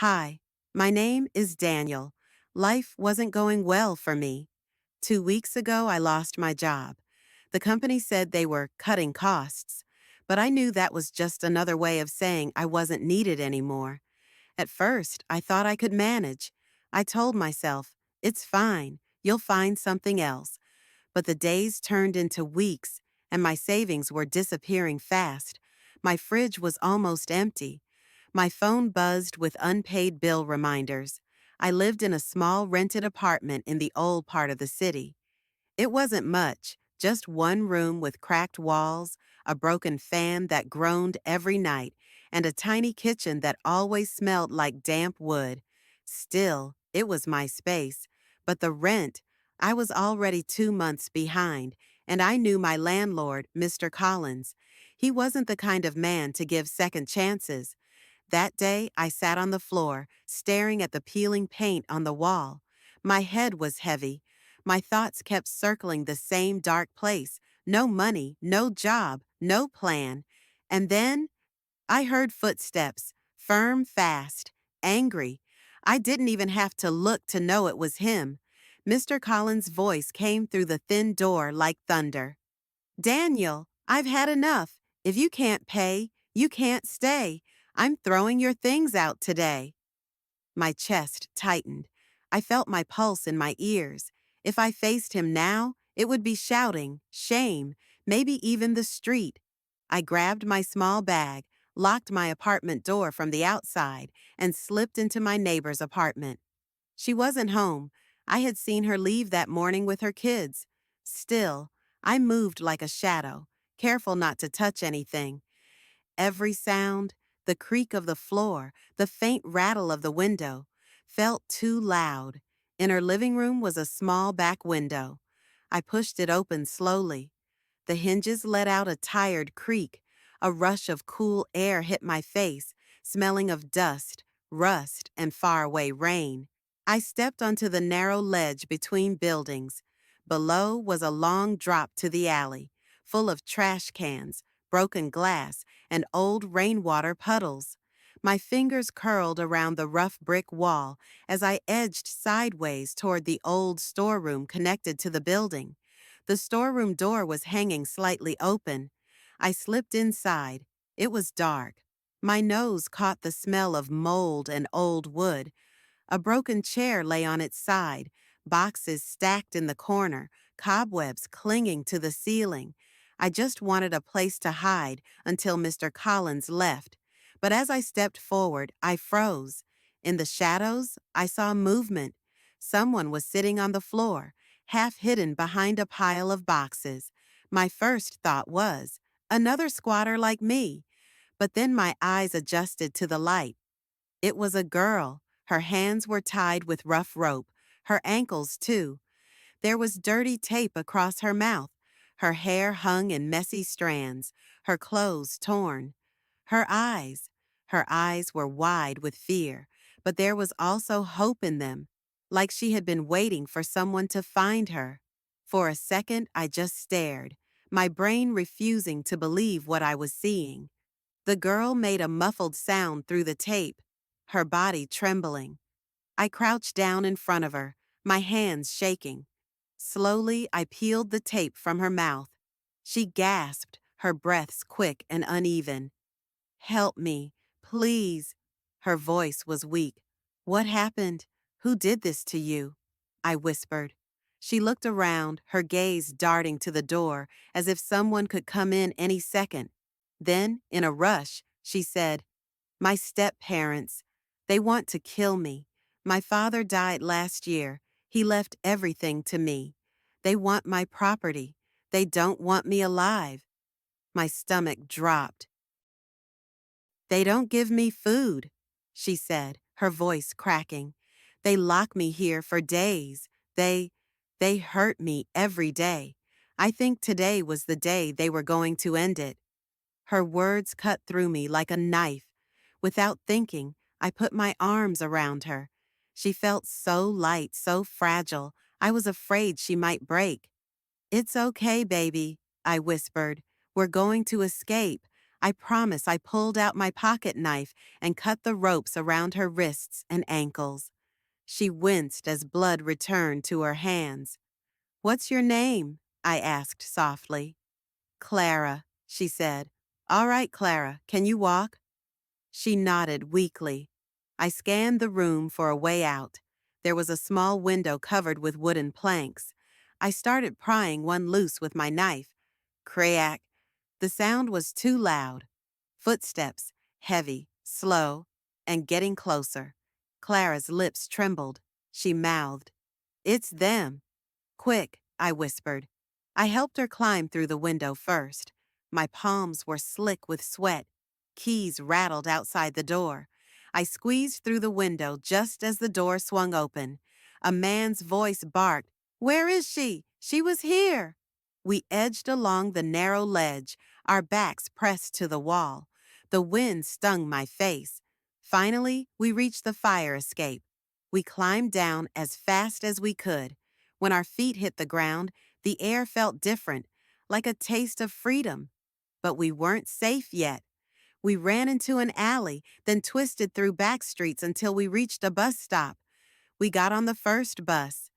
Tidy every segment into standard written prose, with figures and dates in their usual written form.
Hi, my name is Daniel. Life wasn't going well for me. 2 weeks ago, I lost my job. The company said they were cutting costs, but I knew that was just another way of saying I wasn't needed anymore. At first, I thought I could manage. I told myself, it's fine, you'll find something else. But the days turned into weeks, and my savings were disappearing fast. My fridge was almost empty. My phone buzzed with unpaid bill reminders. I lived in a small rented apartment in the old part of the city. It wasn't much, just one room with cracked walls, a broken fan that groaned every night, and a tiny kitchen that always smelled like damp wood. Still, it was my space. But the rent, I was already 2 months behind, and I knew my landlord, Mr. Collins. He wasn't the kind of man to give second chances. That day, I sat on the floor, staring at the peeling paint on the wall. My head was heavy. My thoughts kept circling the same dark place. No money, no job, no plan. And then I heard footsteps, firm, fast, angry. I didn't even have to look to know it was him. Mr. Collins' voice came through the thin door like thunder. Daniel, I've had enough. If you can't pay, you can't stay. I'm throwing your things out today. My chest tightened. I felt my pulse in my ears. If I faced him now, it would be shouting, shame, maybe even the street. I grabbed my small bag, locked my apartment door from the outside, and slipped into my neighbor's apartment. She wasn't home. I had seen her leave that morning with her kids. Still, I moved like a shadow, careful not to touch anything. Every sound, the creak of the floor, the faint rattle of the window, felt too loud. In her living room was a small back window. I pushed it open slowly. The hinges let out a tired creak. A rush of cool air hit my face, smelling of dust, rust, and faraway rain. I stepped onto the narrow ledge between buildings. Below was a long drop to the alley, full of trash cans, broken glass, and old rainwater puddles. My fingers curled around the rough brick wall as I edged sideways toward the old storeroom connected to the building. The storeroom door was hanging slightly open. I slipped inside. It was dark. My nose caught the smell of mold and old wood. A broken chair lay on its side, boxes stacked in the corner, cobwebs clinging to the ceiling. I just wanted a place to hide until Mr. Collins left. But as I stepped forward, I froze. In the shadows, I saw movement. Someone was sitting on the floor, half hidden behind a pile of boxes. My first thought was, another squatter like me. But then my eyes adjusted to the light. It was a girl. Her hands were tied with rough rope, her ankles too. There was dirty tape across her mouth. Her hair hung in messy strands, her clothes torn. Her eyes were wide with fear, but there was also hope in them, like she had been waiting for someone to find her. For a second, I just stared, my brain refusing to believe what I was seeing. The girl made a muffled sound through the tape, her body trembling. I crouched down in front of her, my hands shaking. Slowly, I peeled the tape from her mouth. She gasped, her breaths quick and uneven. Help me, please. Her voice was weak. What happened? Who did this to you? I whispered. She looked around, her gaze darting to the door, as if someone could come in any second. Then, in a rush, she said, my step-parents. They want to kill me. My father died last year. He left everything to me. They want my property. They don't want me alive. My stomach dropped. They don't give me food, she said, her voice cracking. They lock me here for days. They hurt me every day. I think today was the day they were going to end it. Her words cut through me like a knife. Without thinking, I put my arms around her. She felt so light, so fragile, I was afraid she might break. It's okay, baby, I whispered. We're going to escape. I promise I pulled out my pocket knife and cut the ropes around her wrists and ankles. She winced as blood returned to her hands. "What's your name?" I asked softly. "Clara," she said. "All right, Clara, can you walk?" She nodded weakly. I scanned the room for a way out. There was a small window covered with wooden planks. I started prying one loose with my knife. Crack! The sound was too loud. Footsteps, heavy, slow, and getting closer. Clara's lips trembled. She mouthed, "It's them." "Quick," I whispered. I helped her climb through the window first. My palms were slick with sweat. Keys rattled outside the door. I squeezed through the window just as the door swung open. A man's voice barked, "Where is she? She was here." We edged along the narrow ledge, our backs pressed to the wall. The wind stung my face. Finally, we reached the fire escape. We climbed down as fast as we could. When our feet hit the ground, the air felt different, like a taste of freedom. But we weren't safe yet. We ran into an alley, then twisted through back streets until we reached a bus stop. We got on the first bus.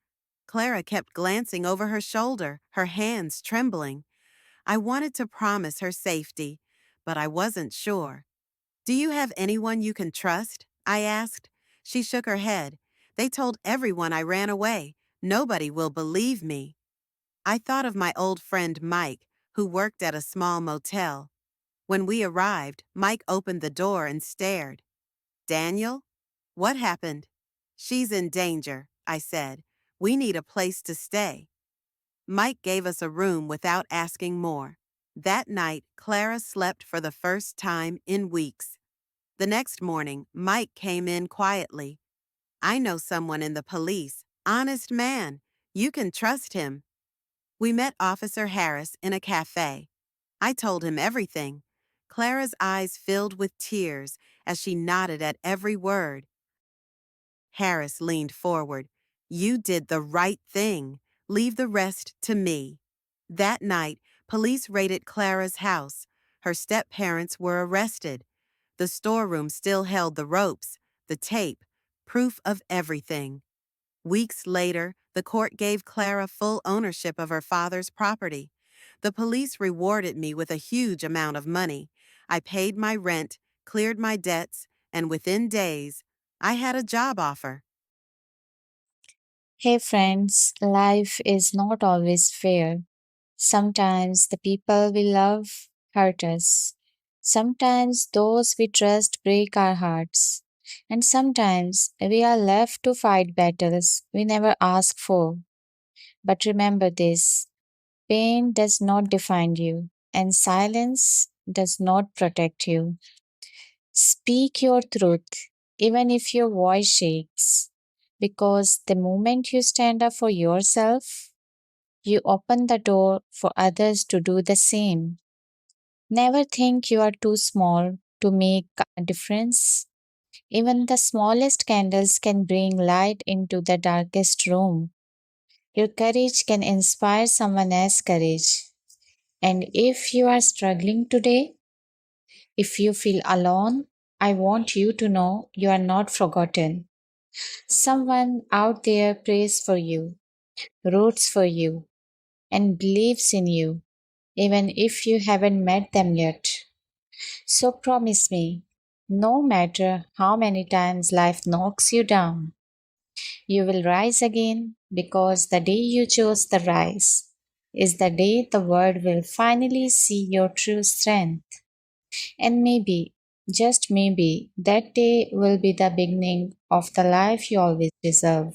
Clara kept glancing over her shoulder, her hands trembling. I wanted to promise her safety, but I wasn't sure. "Do you have anyone you can trust?" I asked. She shook her head. "They told everyone I ran away. Nobody will believe me." I thought of my old friend Mike, who worked at a small motel. When we arrived, Mike opened the door and stared. "Daniel? What happened?" "She's in danger," I said. "We need a place to stay." Mike gave us a room without asking more. That night, Clara slept for the first time in weeks. The next morning, Mike came in quietly. "I know someone in the police. Honest man. You can trust him." We met Officer Harris in a cafe. I told him everything. Clara's eyes filled with tears as she nodded at every word. Harris leaned forward. "You did the right thing. Leave the rest to me." That night, police raided Clara's house. Her step-parents were arrested. The storeroom still held the ropes, the tape, proof of everything. Weeks later, the court gave Clara full ownership of her father's property. The police rewarded me with a huge amount of money. I paid my rent, cleared my debts, and within days, I had a job offer. Hey friends, life is not always fair. Sometimes the people we love hurt us. Sometimes those we trust break our hearts. And sometimes we are left to fight battles we never asked for. But remember this: pain does not define you, and silence does not protect you. Speak your truth, even if your voice shakes, because the moment you stand up for yourself, you open the door for others to do the same. Never think you are too small to make a difference. Even the smallest candles can bring light into the darkest room. Your courage can inspire someone else's courage. And if you are struggling today, if you feel alone, I want you to know you are not forgotten. Someone out there prays for you, roots for you, and believes in you, even if you haven't met them yet. So promise me, no matter how many times life knocks you down, you will rise again, because the day you chose the rise is the day the world will finally see your true strength. And maybe, just maybe, that day will be the beginning of the life you always deserve.